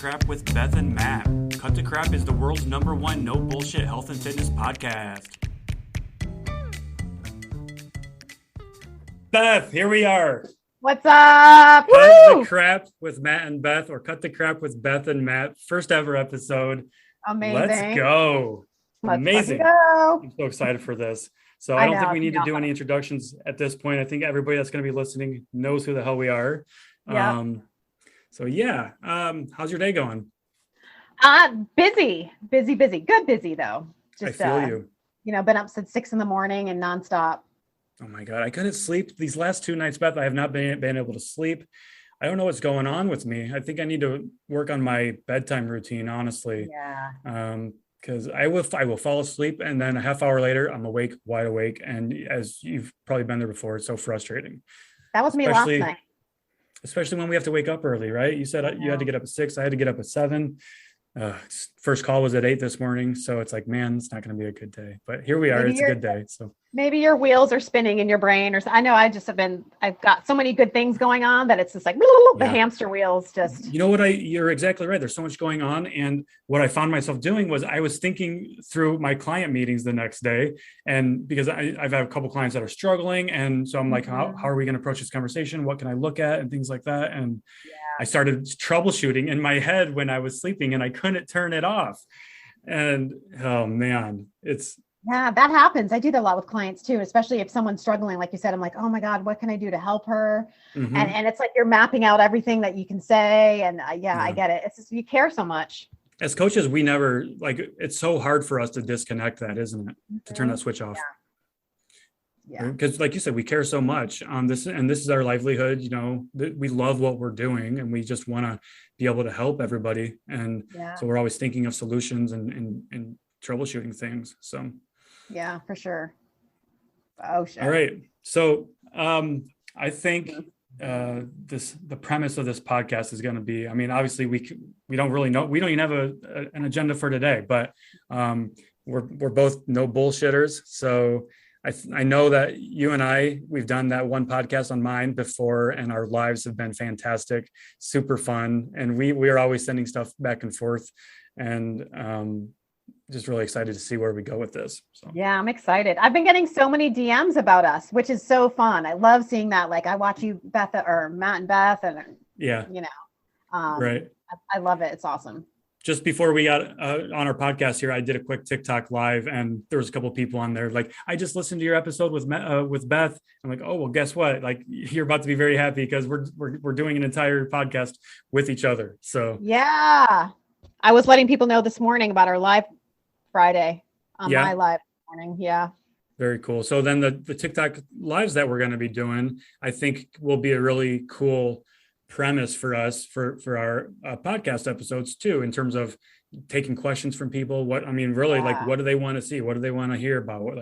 Crap with Beth and Matt. Cut the Crap is the world's #1 no bullshit health and fitness podcast. Beth, here we are. What's up? Cut the Crap with Matt and Beth, or Cut the Crap with Beth and Matt. First ever episode. Amazing. Let's go. Amazing. Go. I'm so excited for this. So I don't think we need to do any introductions at this point. I think everybody that's going to be listening knows who the hell we are. Yeah. How's your day going? Busy. Good busy though. I feel you. Been up since 6 a.m. and nonstop. Oh my God. I couldn't sleep these last 2 nights, Beth. I have not been able to sleep. I don't know what's going on with me. I think I need to work on my bedtime routine, honestly. Yeah. Because I will fall asleep and then a half hour later, I'm wide awake. And as you've probably been there before, it's so frustrating. That was me last night. Especially when we have to wake up early, right? You said you had to get up at 6. I had to get up at 7. First call was at 8 this morning. So it's like, man, it's not going to be a good day. But here we are. It's a good day. So maybe your wheels are spinning in your brain, or I know I've got so many good things going on that it's just like the hamster wheels just. You know what? You're exactly right. There's so much going on. And what I found myself doing was I was thinking through my client meetings the next day. And because I've had a couple clients that are struggling. And so I'm like, how are we going to approach this conversation? What can I look at and things like that? And I started troubleshooting in my head when I was sleeping and I couldn't turn it off. And oh man, that happens. I do that a lot with clients too, especially if someone's struggling. Like you said, I'm like, oh my God, what can I do to help her? Mm-hmm. And it's like you're mapping out everything that you can say. And I get it. It's just you care so much. As coaches, we never it's so hard for us to disconnect that, isn't it? Mm-hmm. To turn that switch off. Yeah. Because like you said, we care so much on this, and this is our livelihood. We love what we're doing and we just want to be able to help everybody. And so we're always thinking of solutions and troubleshooting things. So yeah, for sure. Oh, sure. All right. So I think the premise of this podcast is going to be, obviously we don't really know. We don't even have an agenda for today, but we're both no bullshitters. So I know that you and we've done that one podcast on mine before, and our lives have been fantastic, super fun. And we are always sending stuff back and forth, and just really excited to see where we go with this. So. Yeah, I'm excited. I've been getting so many DMs about us, which is so fun. I love seeing that. Like I watch you, Beth, or Matt and Beth, and right. I love it. It's awesome. Just before we got on our podcast here, I did a quick TikTok live, and there was a couple of people on there. Like, I just listened to your episode with Beth. I'm like, oh well, guess what? Like, you're about to be very happy because we're doing an entire podcast with each other. So yeah, I was letting people know this morning about our live Friday on my live morning. Yeah. Very cool. So then the TikTok lives that we're going to be doing, I think will be a really cool premise for us for our podcast episodes too, in terms of taking questions from people. What do they want to see? What do they want to hear about?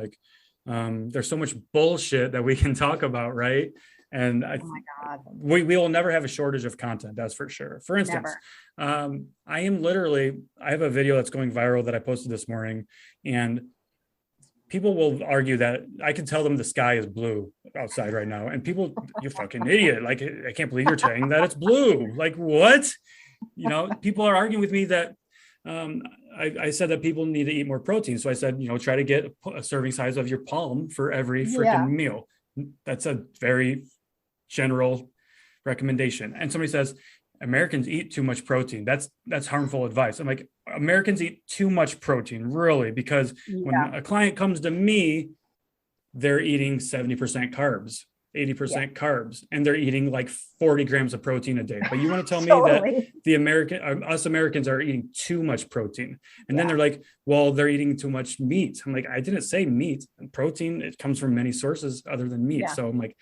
There's so much bullshit that we can talk about, right? And oh my God, we will never have a shortage of content. That's for sure. For instance, I have a video that's going viral that I posted this morning, and people will argue that I can tell them the sky is blue outside right now. And people, you fucking idiot. Like, I can't believe you're saying that it's blue. Like, what? People are arguing with me that I said that people need to eat more protein. So I said, try to get a serving size of your palm for every freaking meal. That's a very general recommendation. And somebody says, Americans eat too much protein. That's harmful advice. I'm like, Americans eat too much protein, really, because when a client comes to me, they're eating 70% carbs, 80% carbs, and they're eating like 40 grams of protein a day. But you want to tell me that us Americans are eating too much protein. And then they're like, well, they're eating too much meat. I'm like, I didn't say meat. And protein, it comes from many sources other than meat. So I'm like,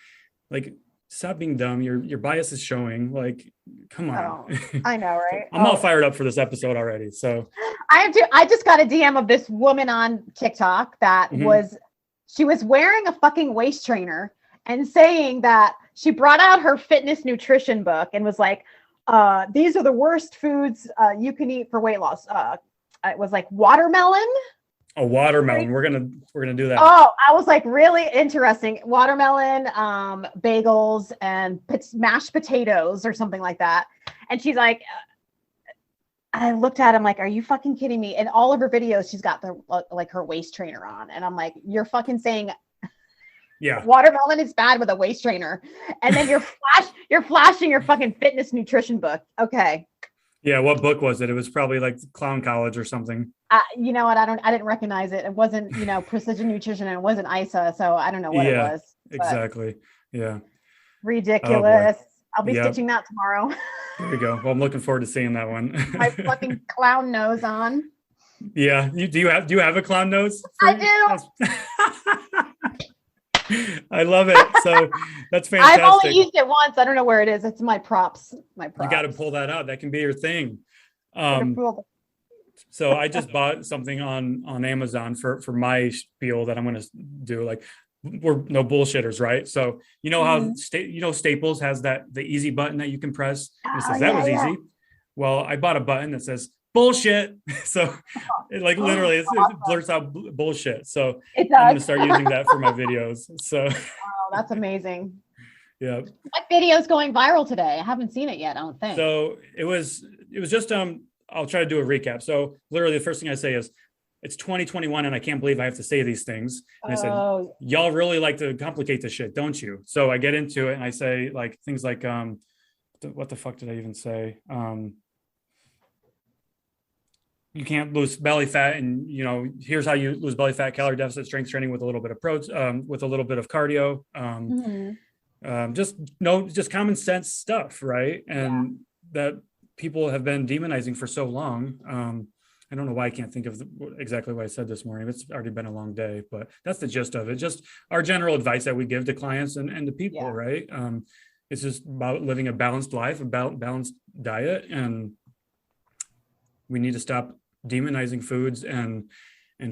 stop being dumb. Your bias is showing. Like, come on. Oh, I know, right? I'm all fired up for this episode already. So I just got a DM of this woman on TikTok that she was wearing a fucking waist trainer and saying that she brought out her fitness nutrition book and was like, these are the worst foods you can eat for weight loss. It was like watermelon. A watermelon. We're gonna do that. Oh, I was like, really interesting. Watermelon, bagels, and mashed potatoes or something like that. And she's like, I looked at him like, are you fucking kidding me? In all of her videos, she's got the like her waist trainer on. And I'm like, you're fucking saying watermelon is bad with a waist trainer. And then you're flashing your fucking fitness nutrition book. Okay. Yeah, what book was it? It was probably like Clown College or something. You know what? I didn't recognize it. It wasn't, Precision Nutrition, and it wasn't ISA, so I don't know what it was. Exactly. Yeah. Ridiculous. I'll be stitching that tomorrow. There you go. Well, I'm looking forward to seeing that one. My fucking clown nose on. Yeah. Do you have a clown nose? I do. I love it. So that's fantastic. I've only used it once. I don't know where it is. It's my props. You got to pull that out. That can be your thing. So I just bought something on Amazon for my spiel that I'm going to do. Like, we're no bullshitters, right? So you know how Staples has the easy button that you can press. And it says that was easy. Well, I bought a button that says bullshit. So it literally it blurts out bullshit. So I'm going to start using that for my videos. So that's amazing. Yeah. What video's going viral today? I haven't seen it yet, I don't think. So it was just I'll try to do a recap. So literally the first thing I say is, it's 2021 and I can't believe I have to say these things. And I said, y'all really like to complicate this shit, don't you? So I get into it and I say things like, what the fuck did I even say? You can't lose belly fat, and here's how you lose belly fat: calorie deficit, strength training with a little bit of with a little bit of cardio. Just common sense stuff, right? And that people have been demonizing for so long. I don't know why I can't think of exactly what I said this morning. It's already been a long day, but that's the gist of it. Just our general advice that we give to clients and to people, right? It's just about living a balanced life, about balanced diet, and we need to stop demonizing foods and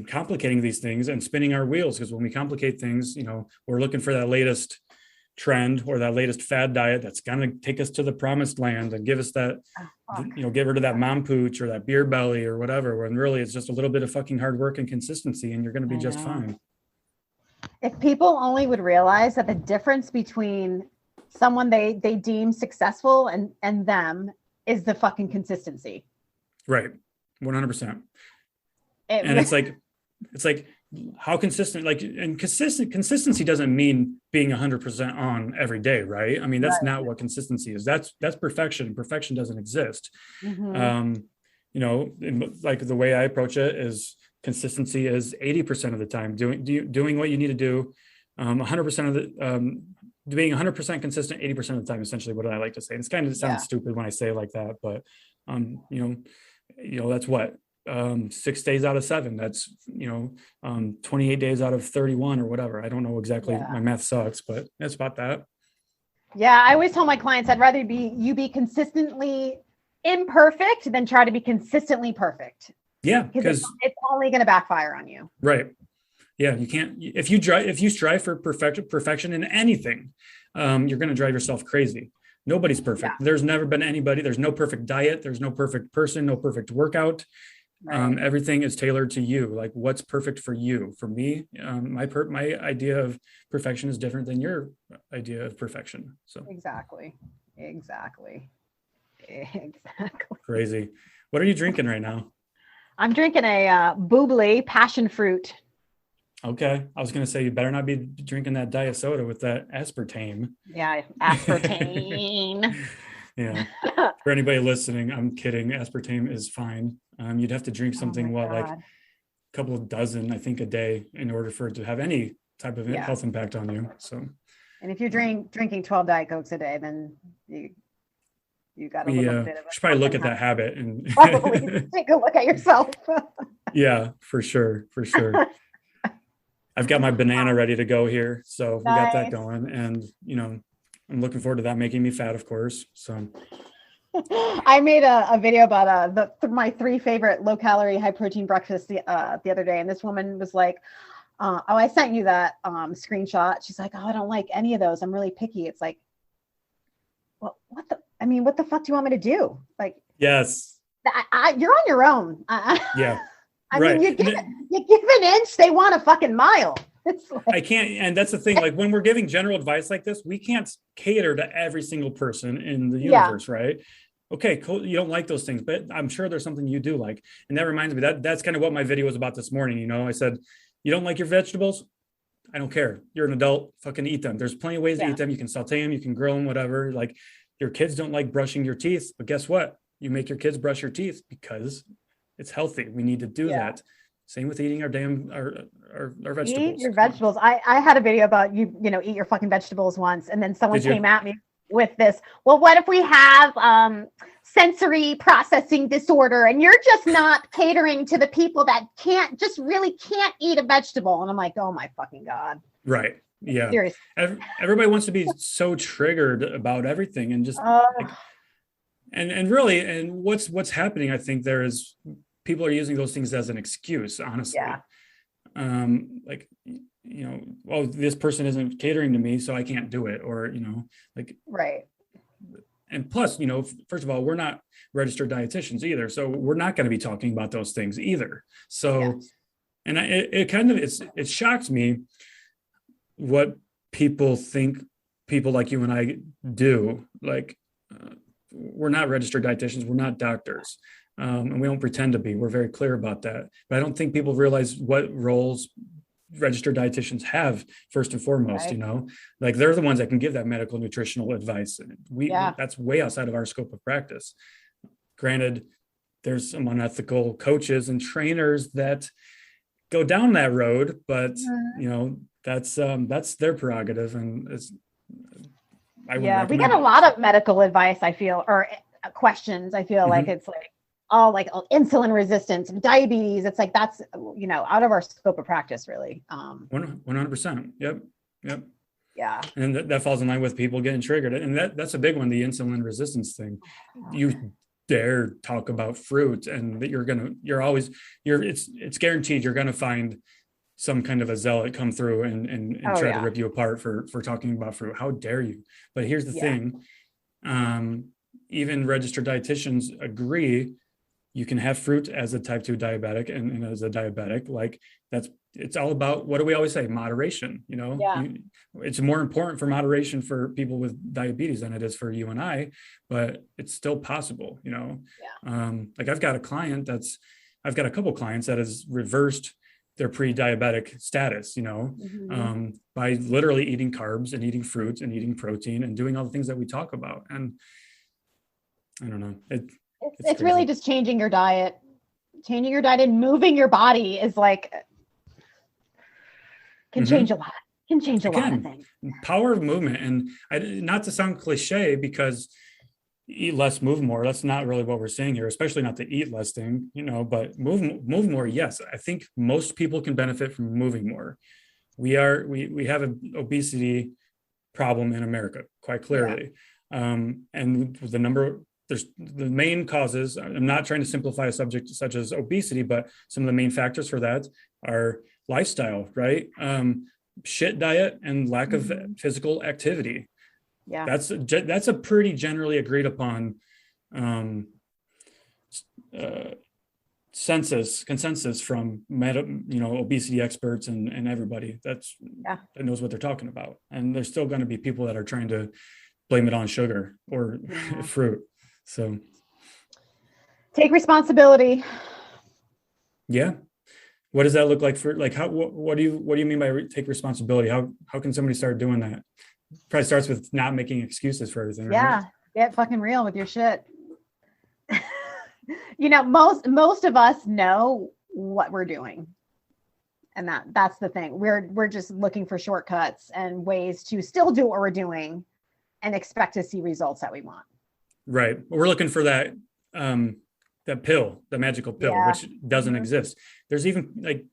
complicating these things and spinning our wheels. Because when we complicate things, we're looking for that latest trend or that latest fad diet that's going to take us to the promised land and give us that, get rid of that mom pooch or that beer belly or whatever, when really it's just a little bit of fucking hard work and consistency and you're going to be just fine. If people only would realize that the difference between someone they deem successful and them is the fucking consistency. Right. 100%. And it's like how consistent, consistency doesn't mean being 100% on every day, right? I mean, that's not what consistency is. That's perfection. Perfection doesn't exist. The way I approach it is consistency is 80% of the time doing what you need to do. 100% of the being 100% consistent 80% of the time, essentially what I like to say. And it's kind of sounds stupid when I say it like that, but that's what 6 days out of 7, that's 28 days out of 31 or whatever. I don't know exactly. My math sucks, but that's about that. I always tell my clients I'd rather you be consistently imperfect than try to be consistently perfect. Because it's only going to backfire on you. Right. You can't, if you strive for perfection in anything, you're going to drive yourself crazy. Nobody's perfect. There's never been anybody. There's no perfect diet. There's no perfect person, no perfect workout. Right. Everything is tailored to you. Like, what's perfect for you? For me, my idea of perfection is different than your idea of perfection. So exactly. Crazy. What are you drinking right now? I'm drinking a Bubbly passion fruit. Okay. I was going to say, you better not be drinking that diet soda with that aspartame. Yeah, aspartame. Yeah. For anybody listening, I'm kidding. Aspartame is fine. You'd have to drink something, like a couple of dozen, I think, a day in order for it to have any type of health impact on you. So, and if you're drinking 12 Diet Cokes a day, then you got a little bit of should probably look at that habit and probably take a look at yourself. Yeah, for sure. I've got my banana ready to go here. So we got that going, and I'm looking forward to that making me fat, of course. So I made a video about my 3 favorite low calorie, high protein breakfasts the other day. And this woman was like, I sent you that screenshot. She's like, I don't like any of those. I'm really picky. It's like, well, what the fuck do you want me to do? Like, yes, you're on your own. Yeah. I mean, you give an inch, they want a fucking mile. It's like, I can't, and that's the thing. Like, when we're giving general advice like this, we can't cater to every single person in the universe, right? Okay, cool. You don't like those things, but I'm sure there's something you do like. And that reminds me that that's kind of what my video was about this morning. I said, you don't like your vegetables? I don't care. You're an adult, fucking eat them. There's plenty of ways to eat them. You can saute them, you can grill them, whatever. Like your kids don't like brushing your teeth, but guess what? You make your kids brush your teeth because it's healthy. We need to do that. Same with eating our vegetables. Eat your vegetables. I had a video about eat your fucking vegetables once, and then someone came at me with this. Well, what if we have sensory processing disorder, and you're just not catering to the people that really can't eat a vegetable? And I'm like, oh my fucking God. Right. Yeah. Seriously. Everybody wants to be so triggered about everything, and just and really, and what's happening, I think there is people are using those things as an excuse, honestly. Like, oh, this person isn't catering to me, so I can't do it. Or, right. And plus, first of all, we're not registered dietitians either. So we're not going to be talking about those things either. So, and it shocks me what people think people like you and I do. Like, we're not registered dietitians. We're not doctors. And we don't pretend to be. We're very clear about that. But I don't think people realize what roles registered dietitians have first and foremost. Like they're the ones that can give that medical nutritional advice. That's way outside of our scope of practice. Granted, there's some unethical coaches and trainers that go down that road, but that's their prerogative, and we get a lot of medical advice, I feel, or questions. I feel like it's like, insulin resistance, diabetes. It's like, that's, out of our scope of practice, really. 100%. Yep. Yeah. And that falls in line with people getting triggered. And that's a big one, the insulin resistance thing. You dare talk about fruit, and that it's guaranteed you're going to find some kind of a zealot come through and try to rip you apart for talking about fruit. How dare you? But here's the thing. Even registered dietitians agree you can have fruit as a type 2 diabetic and as a diabetic. Like it's all about, what do we always say? Moderation. It's more important for moderation for people with diabetes than it is for you and I, but it's still possible. Like I've got a couple clients that has reversed their pre-diabetic status, by literally eating carbs and eating fruits and eating protein and doing all the things that we talk about. And I don't know. It's really just changing your diet and moving your body is like, can change a lot. Can change a lot of things. Power of movement. And not to sound cliche, because eat less, move more. That's not really what we're saying here, especially not the eat less thing, but move more. Yes. I think most people can benefit from moving more. We have an obesity problem in America, quite clearly. And there's the main causes. I'm not trying to simplify a subject such as obesity, but some of the main factors for that are lifestyle, right? Shit diet and lack of physical activity. Yeah, that's a pretty generally agreed upon consensus from obesity experts and everybody that knows what they're talking about. And there's still going to be people that are trying to blame it on sugar or fruit. So take responsibility. Yeah. What does that look like for, like, how, what do you mean by take responsibility? How can somebody start doing that? Probably starts with not making excuses for everything. Yeah. Right? Get fucking real with your shit. Most of us know what we're doing. And that's the thing. We're just looking for shortcuts and ways to still do what we're doing and expect to see results that we want. Right. We're looking for that pill, the magical pill, which doesn't exist. There's even like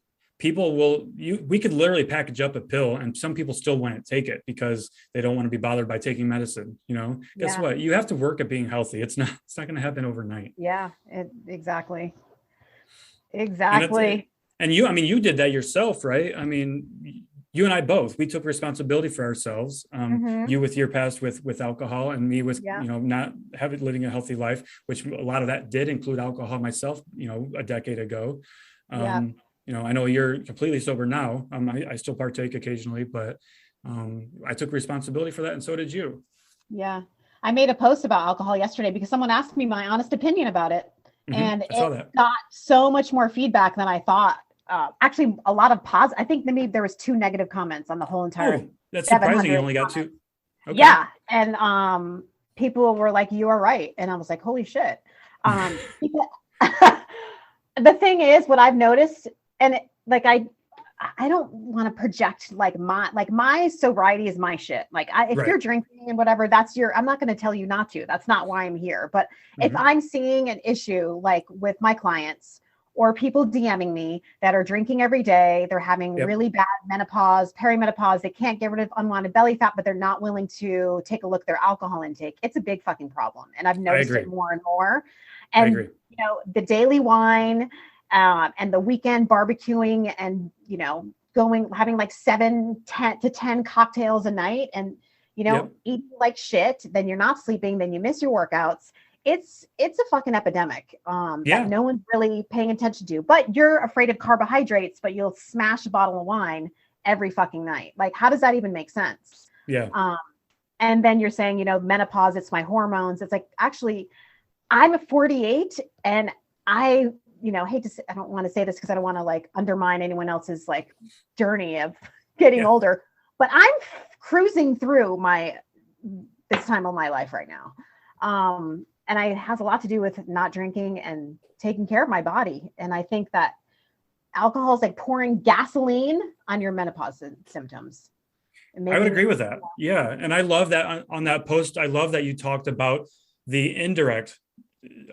we could literally package up a pill and some people still won't take it because they don't want to be bothered by taking medicine. Guess what? You have to work at being healthy. It's not going to happen overnight. Yeah, exactly. And you did that yourself, right? I mean, you and I both, we took responsibility for ourselves. You with your past with alcohol, and me with, not living a healthy life, which a lot of that did include alcohol myself, a decade ago. I know you're completely sober now. I still partake occasionally, but I took responsibility for that. And so did you. Yeah. I made a post about alcohol yesterday because someone asked me my honest opinion about it. And I saw it that. got so much more feedback than I thought. Actually, a lot of positive. I think maybe there was 2 negative comments on the whole entire. Oh, that's surprising. You only got comments. 2. Okay. Yeah, and people were like, "You are right," and I was like, "Holy shit!" Because the thing is, what I've noticed, and like I don't want to project like my sobriety is my shit. Like if Right. you're drinking and whatever, that's I'm not going to tell you not to. That's not why I'm here. But if I'm seeing an issue like with my clients or people DMing me that are drinking every day, they're having really bad menopause, perimenopause, they can't get rid of unwanted belly fat, but they're not willing to take a look at their alcohol intake. It's a big fucking problem. And I've noticed it more and more. And, you know, the daily wine, and the weekend barbecuing and, you know, having like 10 to 10 cocktails a night and, you know, eating like shit, then you're not sleeping, then you miss your workouts. It's a fucking epidemic that no one's really paying attention to, but you're afraid of carbohydrates, but you'll smash a bottle of wine every fucking night. Like, how does that even make sense? Yeah. And then you're saying, you know, menopause, it's my hormones. It's like, actually, I'm 48 and I, you know, hate to say, I don't want to say this because I don't want to like undermine anyone else's like journey of getting older, but I'm cruising through this time of my life right now. And it has a lot to do with not drinking and taking care of my body. And I think that alcohol is like pouring gasoline on your menopause symptoms. I would agree with that. Yeah. And I love that on that post. I love that you talked about the indirect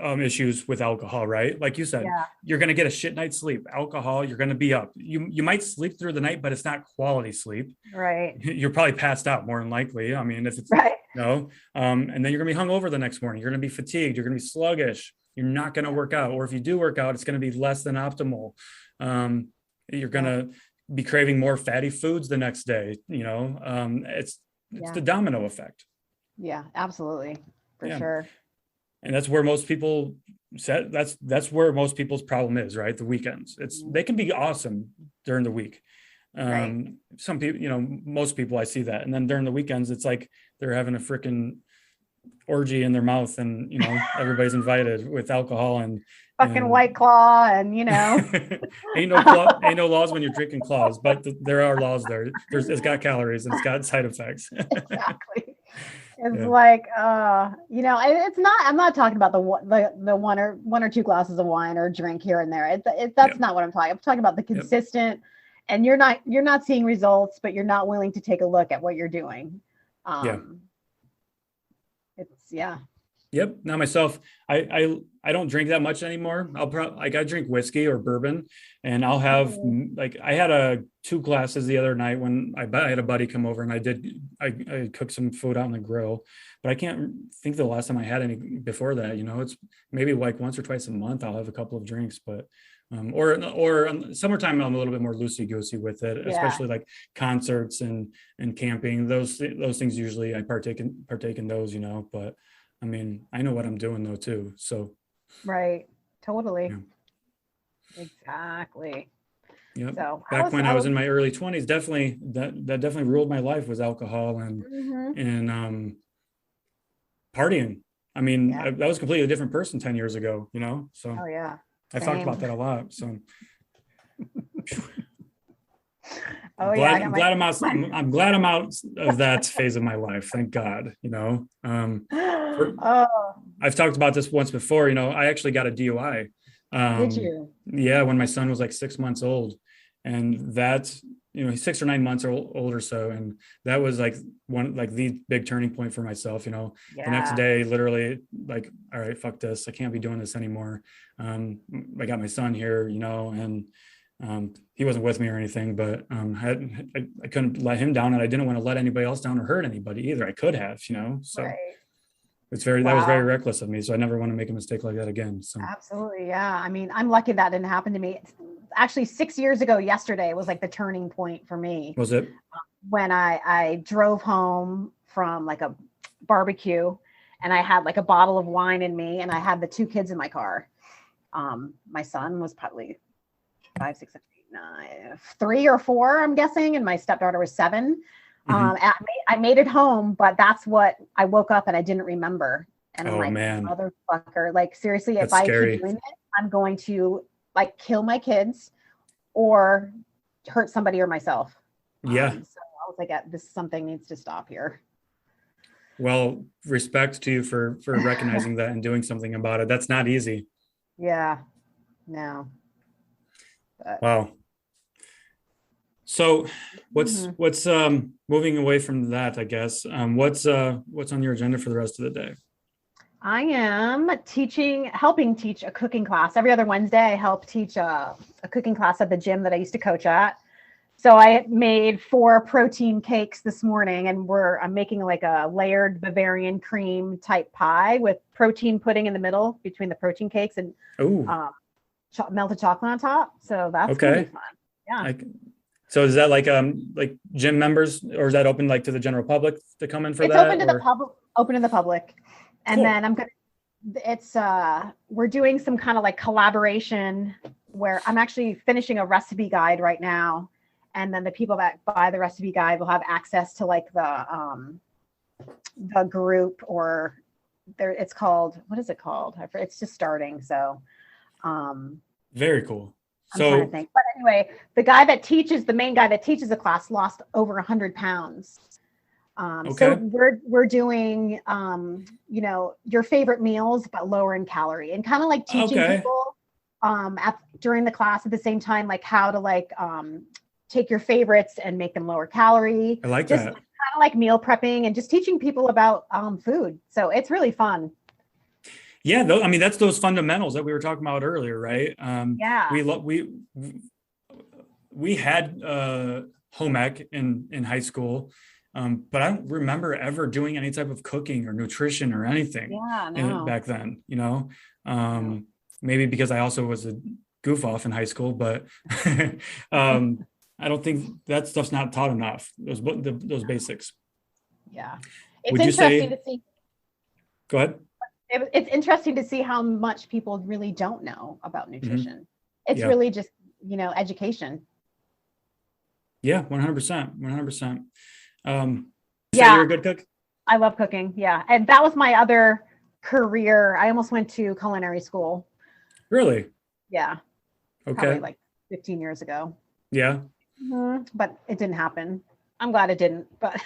issues with alcohol, right? Like you said, you're going to get a shit night's sleep. Alcohol, you're going to be up. You might sleep through the night, but it's not quality sleep. Right. You're probably passed out more than likely. I mean, if it's and then you're going to be hungover the next morning. You're going to be fatigued. You're going to be sluggish. You're not going to work out. Or if you do work out, it's going to be less than optimal. You're going to be craving more fatty foods the next day. You know, it's the domino effect. Yeah, absolutely. For sure. And that's where most people said that's where most people's problem is, right? The weekends. They can be awesome during the week. Some people, you know, most people I see that. And then during the weekends, it's like they're having a freaking orgy in their mouth and, you know, everybody's invited with alcohol and fucking White Claw and, you know, ain't no laws when you're drinking claws, but there are laws there. It's got calories and it's got side effects. Exactly. It's like, you know, it's not, I'm not talking about the one or two glasses of wine or drink here and there. That's not what I'm talking. I'm talking about the consistent, and you're not seeing results, but you're not willing to take a look at what you're doing. Yep. Now myself, I don't drink that much anymore. I drink whiskey or bourbon, and I'll have like I had 2 glasses the other night when I had a buddy come over, and I cooked some food out on the grill, but I can't think the last time I had any before that. You know, it's maybe like once or twice a month I'll have a couple of drinks, but or summertime I'm a little bit more loosey-goosey with it, especially like concerts and camping. Those things usually I partake in those, you know, but I mean, I know what I'm doing though too. So right, totally, exactly. Yeah. So back when I was in my early 20s, definitely that definitely ruled my life was alcohol and partying. I mean, that was a completely different person 10 years ago, you know. So I've talked about that a lot. So I'm glad I'm out of that phase of my life. Thank God, you know. I've talked about this once before, you know, I actually got a DUI. Did you? Yeah, when my son was like 6 months old, and that's, you know, he's 6 or 9 months old or so. And that was like the big turning point for myself, you know. The next day, literally like, all right, fuck this. I can't be doing this anymore. I got my son here, you know, and he wasn't with me or anything, but I couldn't let him down, and I didn't want to let anybody else down or hurt anybody either. I could have, you know, so that was very reckless of me. So I never want to make a mistake like that again. So absolutely. Yeah. I mean, I'm lucky that didn't happen to me. Actually, 6 years ago yesterday was like the turning point for me. Was it? When I drove home from like a barbecue, and I had like a bottle of wine in me, and I had the 2 kids in my car. My son was probably 5, 6, 7, 8, 9, 3 or 4, I'm guessing. And my stepdaughter was 7. Mhm. I made it home, but that's what I woke up and I didn't remember. And I'm Oh like, man, motherfucker, like seriously, if that's I keep scary. doing this, I'm going to like kill my kids or hurt somebody or myself. Yeah. So I was like, this something needs to stop here. Well, respect to you for recognizing that and doing something about it. That's not easy. Yeah, no. But Wow. So mhm. what's moving away from that, I guess. What's on your agenda for the rest of the day? I am helping teach a cooking class. Every other Wednesday, I help teach a cooking class at the gym that I used to coach at. So I made 4 protein cakes this morning, and I'm making like a layered Bavarian cream type pie with protein pudding in the middle between the protein cakes and Oh, um, melted chocolate on top. So that's going to be okay. fun. Yeah. I So is that like gym members, or is that open like to the general public to come in for It's that? Or open to the public. And cool. then we're doing some kind of like collaboration where I'm actually finishing a recipe guide right now. And then the people that buy the recipe guide will have access to like the group or it's called, what is it called? It's just starting. So, Very cool. I'm trying to So think, but anyway, the main guy that teaches the class lost over 100 pounds. So okay. we're doing, your favorite meals, but lower in calorie, and kind of like teaching Okay. people during the class at the same time, like how to like take your favorites and make them lower calorie, I like just that. kind of like meal prepping and just teaching people about food. So it's really fun. Yeah, I mean that's those fundamentals that we were talking about earlier, right? Yeah. We had home ec in high school, but I don't remember ever doing any type of cooking or nutrition or anything Yeah, no. back then. No. Maybe because I also was a goof off in high school, but I don't think that stuff's not taught enough. Those basics. Yeah. It's Would you interesting say? to see. Go ahead. It's interesting to see how much people really don't know about Mm-hmm. nutrition. It's Yeah. really just, education. Yeah, 100%. 100%. You say Yeah, you're a good cook? I love cooking. Yeah. And that was my other career. I almost went to culinary school. Really? Yeah. Probably Okay. like 15 years ago. Yeah. But it didn't happen. I'm glad it didn't, but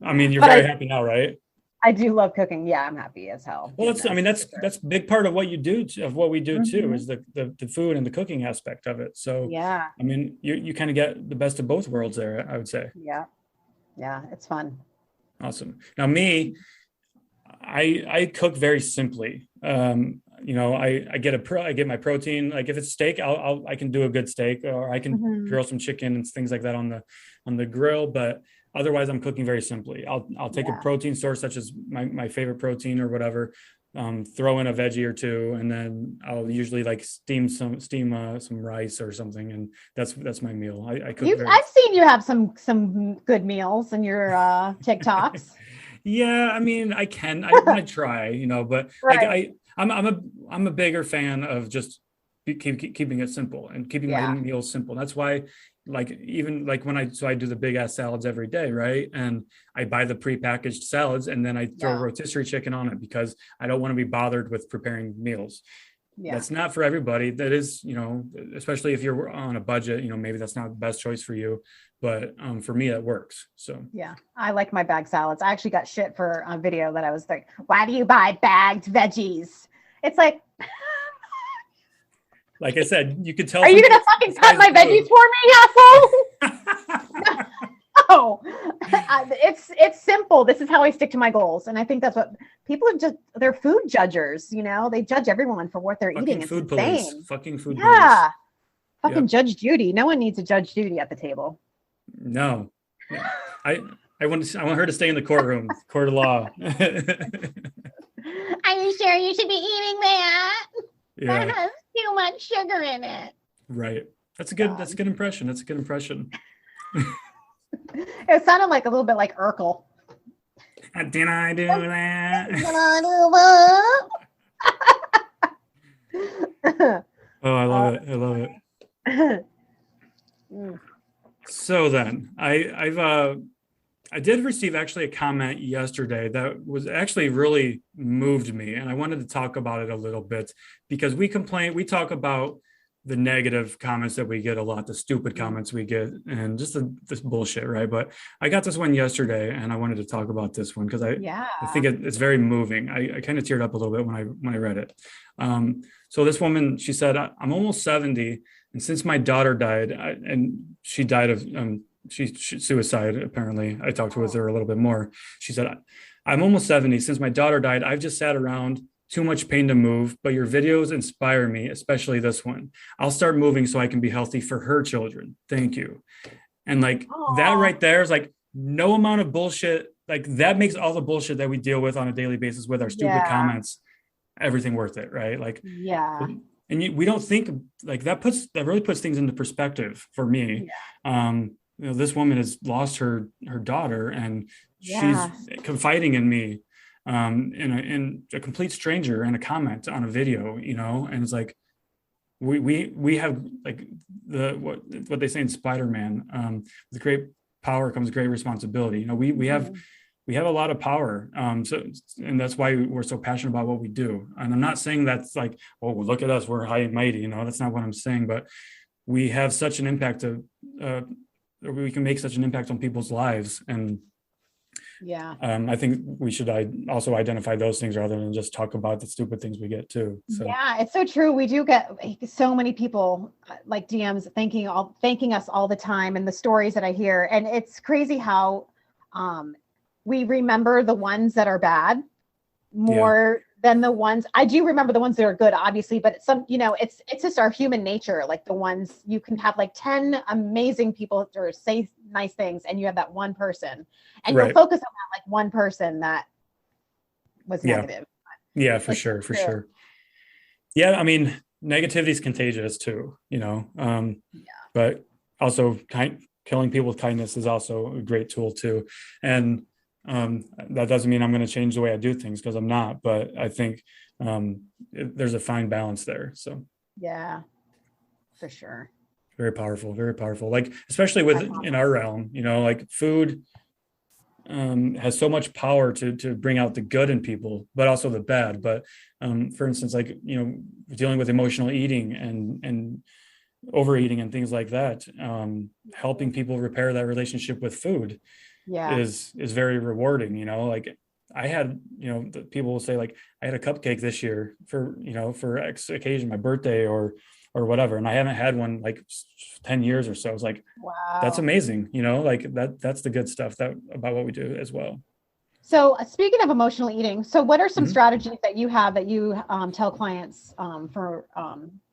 I mean, you're but very happy now, right? I do love cooking. Yeah, I'm happy as hell Well, doing that's, I mean, this for that's a big part of what you do, of what we do sure. too, is the food and the cooking aspect of it. So, Yeah. I mean, you kind of get the best of both worlds there, I would say. Yeah. Yeah. It's fun. Awesome. Now, me, I cook very simply. I get my protein. Like if it's steak, I can do a good steak, or I can Mhm. grill some chicken and things like that on the grill. But otherwise, I'm cooking very simply. I'll take a Yeah. protein source such as my favorite protein or whatever, throw in a veggie or two, and then I'll usually like steam some rice or something, and that's my meal. I cook very. I've seen you have some good meals in your TikToks. Yeah, I mean, I try, but like Right. I'm a bigger fan of just keeping it simple and keeping my Yeah. meals simple. That's why, like, even like I do the big ass salads every day, right? And I buy the prepackaged salads and then I throw Yeah. rotisserie chicken on it because I don't want to be bothered with preparing meals. Yeah. That's not for everybody. That is, especially if you're on a budget, maybe that's not the best choice for you. But for me, it works. So Yeah. I like my bag salads. I actually got shit for a video that I was like, why do you buy bagged veggies? It's like, like I said, you could tell. are you going to fucking cut my veggies for me, asshole? No. It's simple. This is how I stick to my goals. And I think that's what people they're food judgers, they judge everyone for what they're eating. It's food insane. police. Fucking food police. Yeah. Fucking Yep. Judge Judy. No one needs a Judge Judy at the table. No. I want her to stay in the courtroom, court of law. Are you sure you should be eating that? That Yeah. has too much sugar in it. Right. That's a good impression. That's a good impression. It sounded like a little bit like Urkel. Did I do that? Oh, I love it. I love it. So then I did receive actually a comment yesterday that was actually really moved me, and I wanted to talk about it a little bit because we talk about the negative comments that we get a lot, the stupid comments we get, and just this bullshit, right? But I got this one yesterday, and I wanted to talk about this one because I think it's very moving. I kind of teared up a little bit when I read it. So this woman, she said, "I'm almost 70, and since my daughter died, and she died of she suicide apparently. I talked with her a little bit more. She said, I'm almost 70. Since my daughter died, I've just sat around, too much pain to move, but your videos inspire me, especially this one. I'll start moving so I can be healthy for her children. Thank you." And like that right there is like no amount of bullshit. Like that makes all the bullshit that we deal with on a daily basis with our stupid comments, everything worth it, right? Like, and we don't think like that really puts things into perspective for me. This woman has lost her daughter, and she's confiding in me, in a complete stranger in a comment on a video, and it's like we have like what they say in Spider-Man, with great power comes great responsibility. We have a lot of power, and that's why we're so passionate about what we do. And I'm not saying that's like, oh, well, look at us, we're high and mighty, that's not what I'm saying, but we have such an impact we can make such an impact on people's lives. And I think we should also identify those things rather than just talk about the stupid things we get too. So. Yeah, it's so true. We do get so many people like DMs thanking us all the time, and the stories that I hear. And it's crazy how we remember the ones that are bad more than the ones. I do remember the ones that are good, obviously, but it's just our human nature. Like the ones you can have like 10 amazing people or say nice things, and you have that one person, and you'll focus on that like one person that was negative. Yeah, for sure. Yeah, I mean, negativity is contagious too, but also killing people with kindness is also a great tool too. And that doesn't mean I'm going to change the way I do things, because I'm not, but I think there's a fine balance there. So yeah, for sure. Very powerful, like especially in our realm, like food has so much power to bring out the good in people, but also the bad. But for instance, like dealing with emotional eating and overeating and things like that, helping people repair that relationship with food is very rewarding. Like I had, people will say like, I had a cupcake this year for X occasion, my birthday or whatever, and I haven't had one like 10 years or so. It's like, wow, that's amazing. Like that's the good stuff about what we do as well. So speaking of emotional eating, so what are some strategies that you have that you tell clients for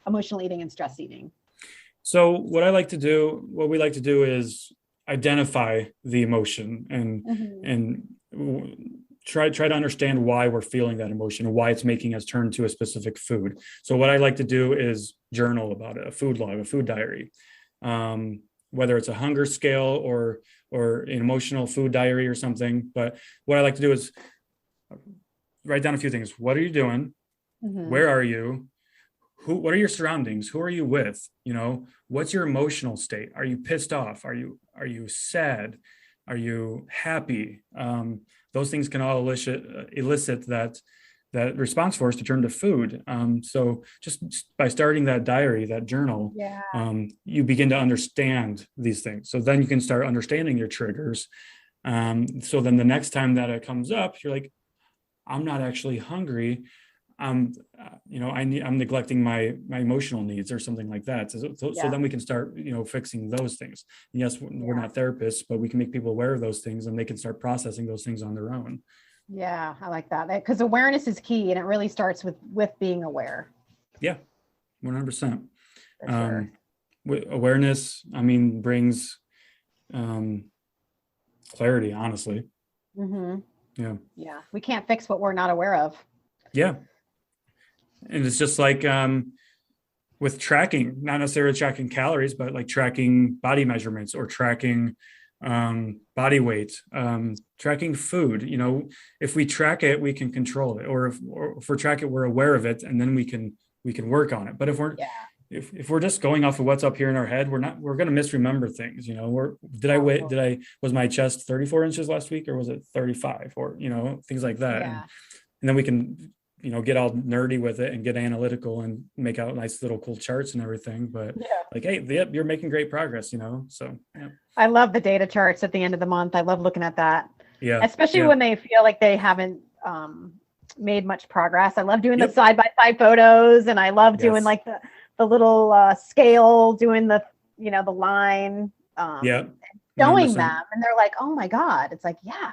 emotional eating and stress eating? So what we like to do is identify the emotion and try to understand why we're feeling that emotion and why it's making us turn to a specific food. So what I like to do is journal about it, a food log, a food diary, whether it's a hunger scale or an emotional food diary or something. But what I like to do is write down a few things. What are you doing? Where are you? What are your surroundings? Who are you with? What's your emotional state? Are you pissed off? Are you sad? Are you happy? Those things can all elicit that response for us to turn to food. So just by starting that diary, that journal, you begin to understand these things. So then you can start understanding your triggers. So then the next time that it comes up, you're like, I'm not actually hungry. I'm neglecting my emotional needs or something like that. So then we can start, fixing those things. And yes, we're not therapists, but we can make people aware of those things, and they can start processing those things on their own. Yeah, I like that, because awareness is key, and it really starts with being aware. Yeah, 100%. Sure. Awareness, brings clarity, honestly. Yeah. We can't fix what we're not aware of. Yeah. And it's just like with tracking, not necessarily tracking calories, but like tracking body measurements or tracking body weight, tracking food. If we track it, we can control it. Or if we track it, we're aware of it, and then we can work on it. But if if we're just going off of what's up here in our head, we're going to misremember things. Was my chest 34 inches last week, or was it 35, or, things like that. Yeah. And then we can, get all nerdy with it and get analytical and make out nice little cool charts and everything. But like, hey, yep, you're making great progress, so. Yeah. I love the data charts at the end of the month. I love looking at that. Yeah. Especially when they feel like they haven't made much progress. I love doing the side-by-side photos, and I love doing like the little scale, doing the, the line, showing them, and they're like, oh my God. It's like, yeah.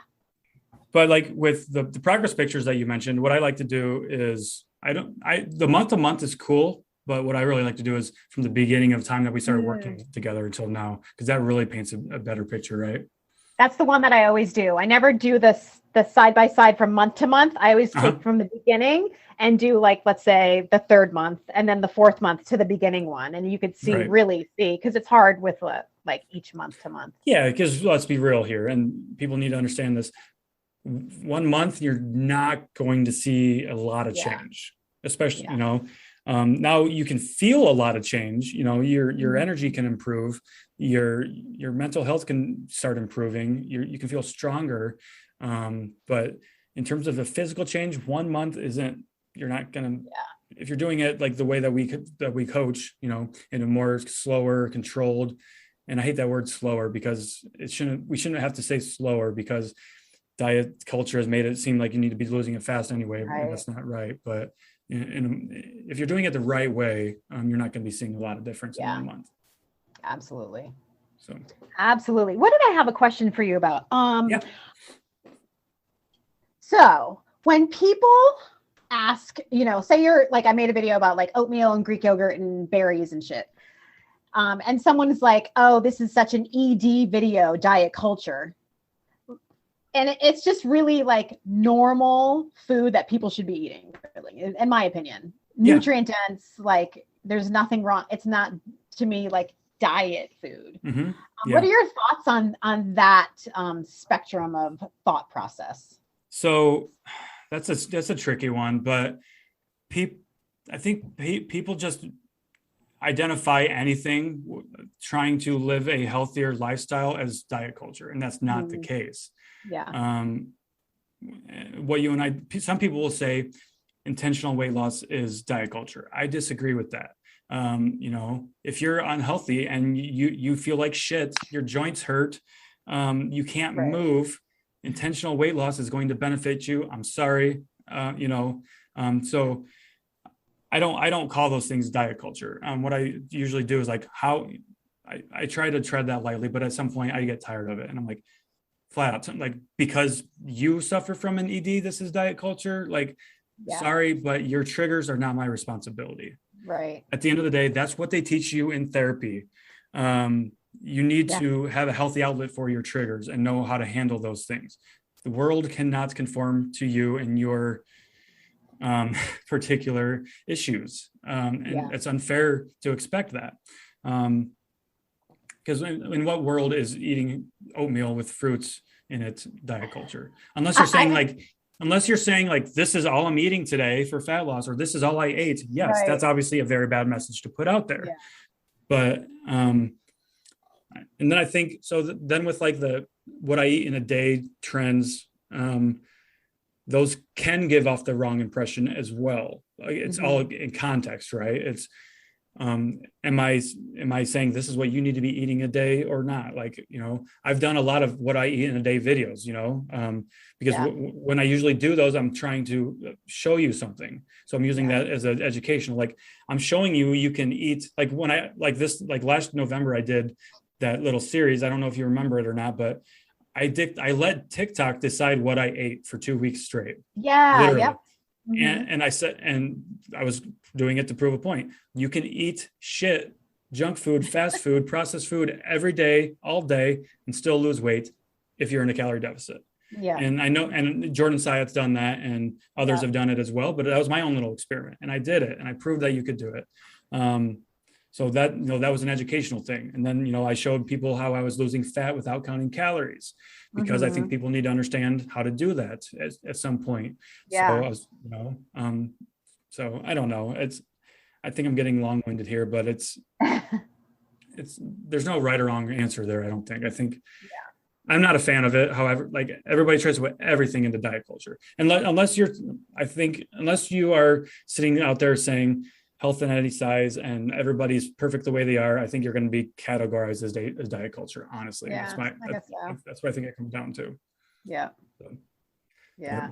But like with the progress pictures that you mentioned, what I like to do is the month to month is cool, but what I really like to do is from the beginning of time that we started working together until now, because that really paints a better picture, right? That's the one that I always do. I never do the side-by-side from month to month. I always take from the beginning and do, like, let's say the third month and then the fourth month to the beginning one. And you could really see, because it's hard with like each month to month. Yeah, because let's be real here. And people need to understand this. 1 month, you're not going to see a lot of change, especially, now you can feel a lot of change, your energy can improve, your mental health can start improving, you can feel stronger. But in terms of the physical change, 1 month you're not going to, if you're doing it like the way that we coach, in a more slower, controlled, and I hate that word slower, because we shouldn't have to say slower, because diet culture has made it seem like you need to be losing it fast anyway. And that's not right. But if you're doing it the right way, you're not going to be seeing a lot of difference in 1 month. Absolutely. So absolutely. What did I have a question for you about? So when people ask, say you're like, I made a video about like oatmeal and Greek yogurt and berries and shit. And someone's like, oh, this is such an ED video, diet culture. And it's just really like normal food that people should be eating, really, in my opinion. Nutrient dense, like there's nothing wrong. It's not, to me, like diet food. What are your thoughts on that spectrum of thought process? So that's a tricky one, but I think people just identify anything trying to live a healthier lifestyle as diet culture, and that's not the case. What you and I, some people will say intentional weight loss is diet culture. I disagree with that. If you're unhealthy and you feel like shit, your joints hurt, you can't move, intentional weight loss is going to benefit you. I'm sorry. So I don't call those things diet culture. What I usually do is like I try to tread that lightly, but at some point I get tired of it. And I'm like, flat out, like, because you suffer from an ED, this is diet culture. Like, sorry, but your triggers are not my responsibility. Right. At the end of the day, that's what they teach you in therapy. You need to have a healthy outlet for your triggers and know how to handle those things. The world cannot conform to you and your particular issues. And it's unfair to expect that. Because in what world is eating oatmeal with fruits in its diet culture? Unless you're saying like, this is all I'm eating today for fat loss, or this is all I ate. Yes, that's obviously a very bad message to put out there. Yeah. But, and then I think, then with like what I eat in a day trends, those can give off the wrong impression as well. It's all in context, right? It's, am I saying this is what you need to be eating a day or not? Like, I've done a lot of what I eat in a day videos, because when I usually do those, I'm trying to show you something. So I'm using that as an educational, like I'm showing you can eat, like when I, like this, like last November, I did that little series. I don't know if you remember it or not, but I let TikTok decide what I ate for 2 weeks straight. Yeah. Literally. Yep. And I said, and I was doing it to prove a point. You can eat shit, junk food, fast food, processed food every day, all day, and still lose weight if you're in a calorie deficit. Yeah. And I know, and Jordan Syatt's done that, and others have done it as well. But that was my own little experiment, and I did it, and I proved that you could do it. So that, that was an educational thing. And then, I showed people how I was losing fat without counting calories, because I think people need to understand how to do that at some point. Yeah. So I was, so I don't know. I think I'm getting long-winded here, but it's there's no right or wrong answer there. I don't think. I think I'm not a fan of it. However, like everybody tries to put everything into diet culture, and unless you are sitting out there saying health in any size and everybody's perfect the way they are, I think you're going to be categorized as diet culture. Honestly, that's what I think it comes down to. Yeah. So, yeah.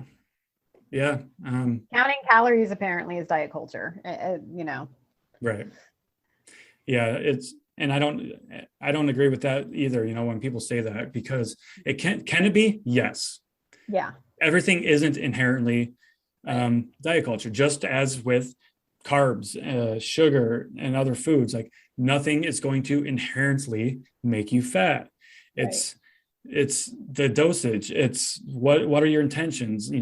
Yeah. Counting calories apparently is diet culture. Right. Yeah. And I don't agree with that either. When people say that, because it can it be? Yes. Yeah. Everything isn't inherently diet culture, just as with carbs, sugar, and other foods. Like nothing is going to inherently make you fat. It's the dosage. It's what are your intentions?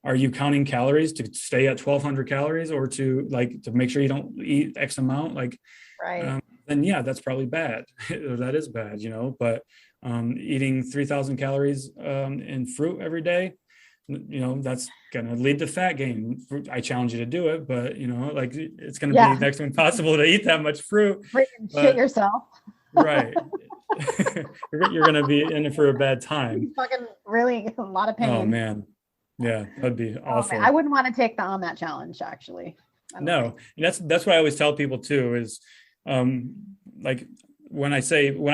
Are you counting calories to stay at 1,200 calories, or to make sure you don't eat X amount? Then yeah, that's probably bad. That is bad, but eating 3,000 calories in fruit every day, that's going to lead to fat gain. I challenge you to do it, but it's going to be next to impossible to eat that much fruit. Shit yourself. Right. You're going to be in it for a bad time. Fucking really a lot of pain. Oh man. Yeah, that'd be awful. I wouldn't want to take on that challenge, actually. No, and that's what I always tell people too, is like when I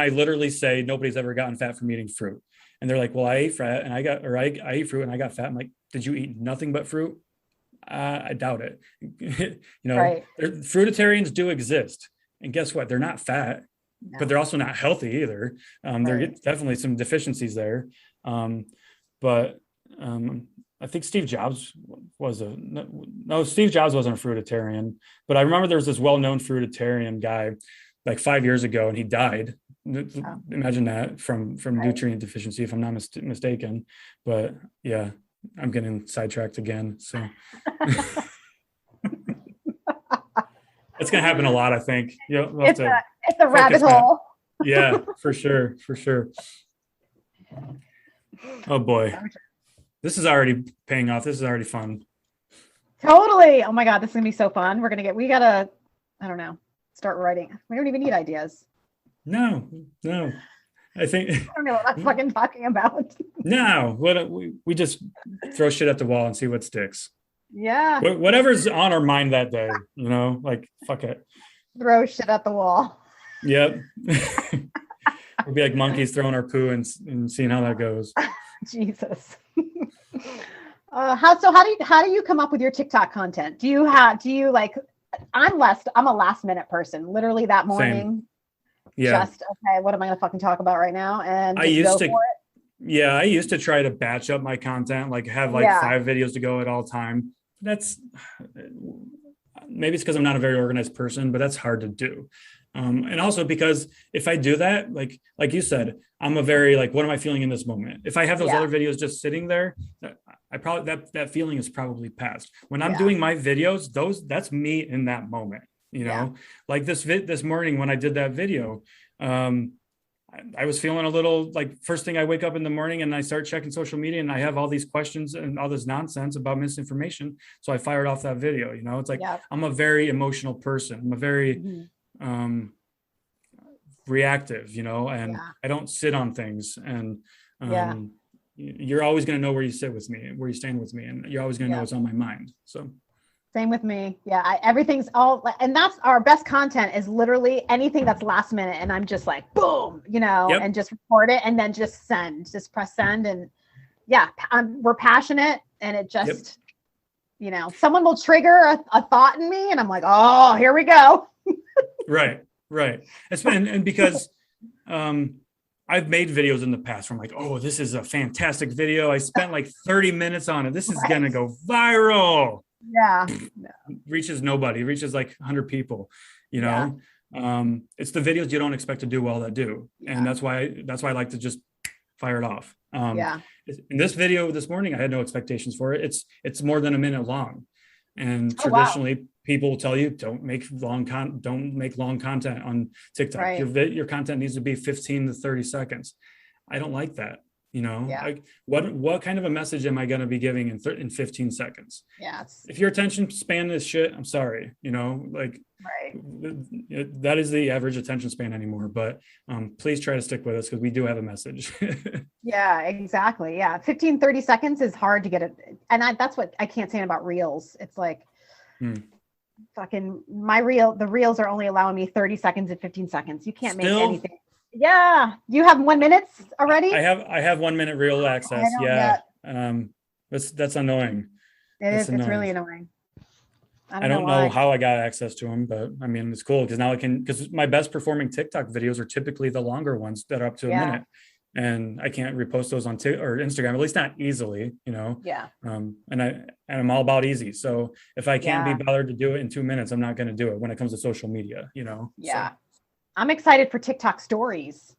literally say nobody's ever gotten fat from eating fruit, and they're like, well, I ate fat and I eat fruit and I got fat. I'm like, did you eat nothing but fruit? I doubt it. Fruitarians do exist, and guess what? They're not fat, but they're also not healthy either. There are definitely some deficiencies there. But I think Steve Jobs wasn't a fruitarian, but I remember there was this well-known fruitarian guy like 5 years ago, and he died. Imagine that from nutrient deficiency, if I'm not mistaken. But yeah, I'm getting sidetracked again. So it's going to happen a lot, I think. It's a rabbit hole. Yeah, for sure. Oh boy. This is already paying off. This is already fun. Totally. Oh my God, this is gonna be so fun. We gotta, I don't know, start writing. We don't even need ideas. No. I think I don't know what I'm fucking talking about. No, we just throw shit at the wall and see what sticks. Yeah. Whatever's on our mind that day, fuck it. Throw shit at the wall. Yep. We'll be like monkeys throwing our poo and seeing how that goes. Jesus. How do you come up with your TikTok content? I'm a last minute person. Literally that morning. Same. Yeah. Just okay, what am I gonna fucking talk about right now? And I used to try to batch up my content, have 5 videos to go at all time. That's maybe it's because I'm not a very organized person, but that's hard to do. And also because if I do that, like you said, I'm a very what am I feeling in this moment? If I have those other videos just sitting there, I probably that feeling is probably past. When I'm doing my videos, that's me in that moment. Like this morning when I did that video, I was feeling a little first thing I wake up in the morning and I start checking social media and I have all these questions and all this nonsense about misinformation. So I fired off that video. It's I'm a very emotional person. I'm a very reactive, and I don't sit on things. And you're always going to know where you sit with me, where you stand with me, and you're always going to know what's on my mind. So same with me. Yeah. Everything's all, and that's our best content is literally anything that's last minute. And I'm just like, boom, and just record it and then just press send. And we're passionate, and it just, someone will trigger a thought in me and I'm like, oh, here we go. Right. It's been, and because, I've made videos in the past where I'm like, oh, this is a fantastic video. I spent 30 minutes on it. This is going to go viral. Yeah. Reaches nobody, reaches 100 people, It's the videos you don't expect to do well that do. And that's why I like to just fire it off. In this video this morning, I had no expectations for it. It's more than a minute long. And traditionally people will tell you, don't make long content on TikTok. Right. Your content needs to be 15 to 30 seconds. I don't like that. Yeah. Like what kind of a message am I going to be giving in 15 seconds? Yeah. If your attention span is shit, I'm sorry, like Right. that is the average attention span anymore. But please try to stick with us because we do have a message. Yeah, exactly. Yeah. 15, 30 seconds is hard to get it. And that's what I can't say about reels. It's like fucking the reels are only allowing me 30 seconds and 15 seconds. You can't make anything. Yeah. You have 1 minute already? I have 1 minute reel access. Yeah. That's annoying. It's really annoying. I don't know how I got access to them, but I mean, it's cool because now because my best performing TikTok videos are typically the longer ones that are up to a minute. And I can't repost those on or Instagram, at least not easily, Yeah. And I'm all about easy. So if I can't be bothered to do it in 2 minutes, I'm not going to do it when it comes to social media, Yeah. So. I'm excited for TikTok stories.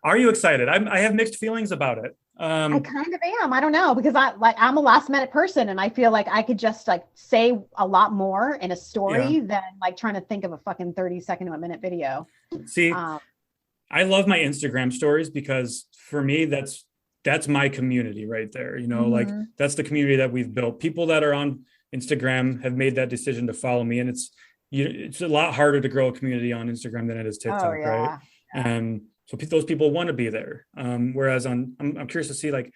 Are you excited? I have mixed feelings about it. I kind of am. I don't know, because I'm a last minute person, and I feel like I could just like say a lot more in a story than like trying to think of a fucking 30-second to a minute video. See, I love my Instagram stories because for me, that's my community right there. Like that's the community that we've built. People that are on Instagram have made that decision to follow me, and it's a lot harder to grow a community on Instagram than it is TikTok, right? And so those people want to be there. Whereas I'm curious to see, like,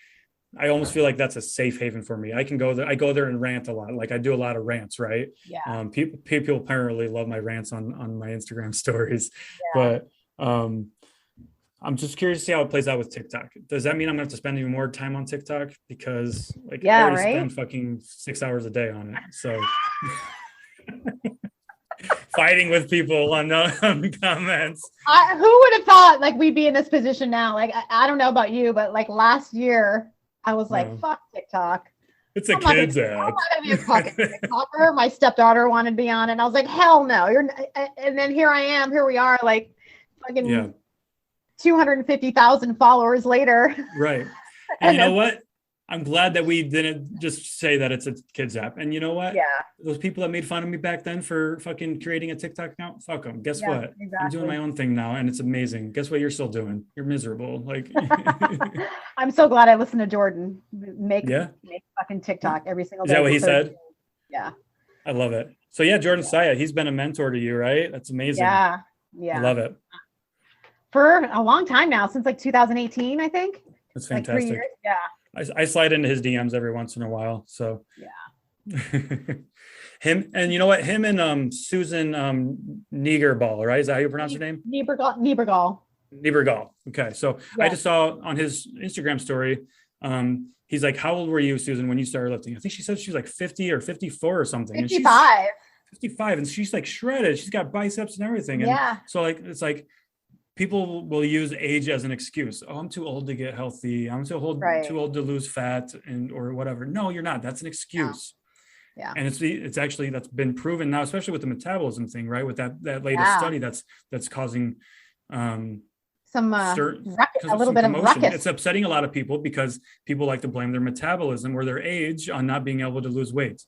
I almost feel like that's a safe haven for me. I can go there. I go there and rant a lot. Like I do a lot of rants, right? Yeah. People apparently love my rants on my Instagram stories, but I'm just curious to see how it plays out with TikTok. Does that mean I'm gonna have to spend even more time on TikTok? Because like I already spend fucking 6 hours a day on it. So fighting with people on comments. Who would have thought like we'd be in this position now? Like I don't know about you, but like last year I was like, fuck TikTok. It's a kid's app. I'm not gonna be a fucking TikToker. My stepdaughter wanted to be on it, and I was like, hell no. And then here we are, like fucking 250,000 followers later. Right. And you know what? I'm glad that we didn't just say that it's a kids app. And you know what? Yeah. Those people that made fun of me back then for fucking creating a TikTok account, fuck them. Guess what? Exactly. I'm doing my own thing now, and it's amazing. Guess what you're still doing? You're miserable. Like I'm so glad I listened to Jordan make fucking TikTok every single day. Is that what he said? Yeah. I love it. So Jordan Saya, he's been a mentor to you, right? That's amazing. Yeah. I love it. For a long time now, since like 2018, I think. That's fantastic. Like 3 years. Yeah. I slide into his DMs every once in a while. So him and you know what? Him and Susan Niegerball, right? Is that how you pronounce her name? Niebergall. Okay. So I just saw on his Instagram story, he's like, how old were you, Susan, when you started lifting? I think she said she was like 50 or 54 or something. 55. And 55, and she's like shredded. She's got biceps and everything. And so like it's like people will use age as an excuse. Oh, I'm too old to get healthy. I'm too old to lose fat or whatever. No, you're not. That's an excuse. Yeah. And it's actually, that's been proven now, especially with the metabolism thing, right? With that latest study that's causing a little bit of ruckus. It's upsetting a lot of people because people like to blame their metabolism or their age on not being able to lose weight.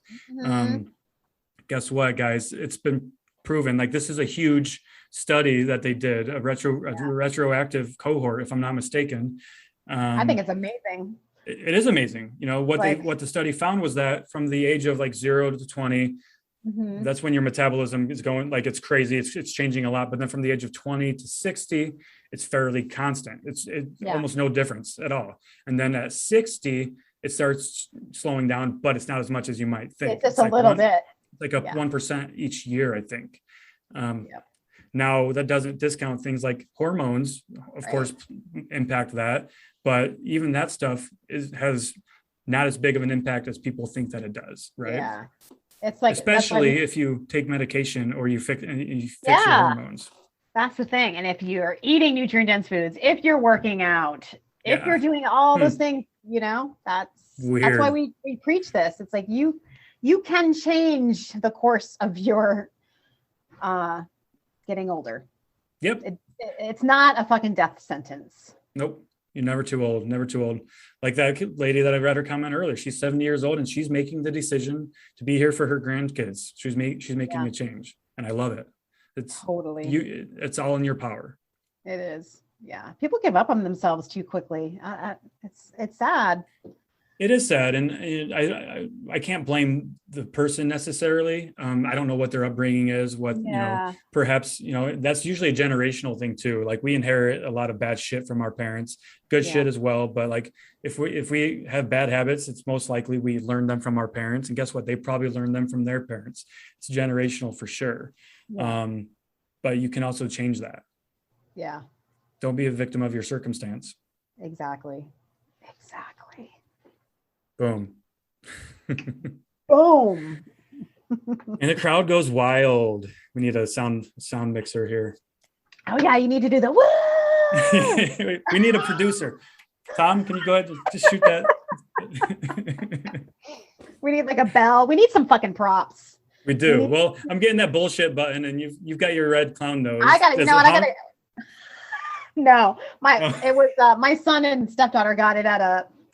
Guess what, guys? It's been proven. Like this is a huge study that they did, a retroactive cohort, if I'm not mistaken. I think it's amazing. It is amazing. What the study found was that from the age of like 0 to 20, that's when your metabolism is going, like it's crazy. It's changing a lot. But then from the age of 20 to 60, it's fairly constant. It's almost no difference at all. And then at 60, it starts slowing down, but it's not as much as you might think. It's like a little bit. Like up 1% each year, I think. Now that doesn't discount things like hormones, of course, impact that, but even that stuff has not as big of an impact as people think that it does, right? Yeah, it's like especially if you take medication or you fix your hormones. That's the thing. And if you're eating nutrient-dense foods, if you're working out, if you're doing all those things, that's weird. That's why we preach this. It's like you can change the course of your getting older. Yep. It's not a fucking death sentence. Nope. You're never too old. Never too old. Like that lady that I read her comment earlier. She's 70 years old and she's making the decision to be here for her grandkids. She's making a change, and I love it. It's totally. It's all in your power. It is. Yeah. People give up on themselves too quickly. It's sad. It is sad, and I can't blame the person necessarily. I don't know what their upbringing is, perhaps, that's usually a generational thing too. Like we inherit a lot of bad shit from our parents, good shit as well. But like if we have bad habits, it's most likely we learn them from our parents. And guess what? They probably learned them from their parents. It's generational for sure. Yeah. But you can also change that. Yeah. Don't be a victim of your circumstance. Exactly. Boom. Boom. And the crowd goes wild. We need a sound mixer here. Oh yeah, you need to do the woo. We need a producer. Tom, can you go ahead and just shoot that? We need like a bell. We need some fucking props. We do. Well, I'm getting that bullshit button, and you've got your red clown nose. I got it. No, it was my son and stepdaughter got it at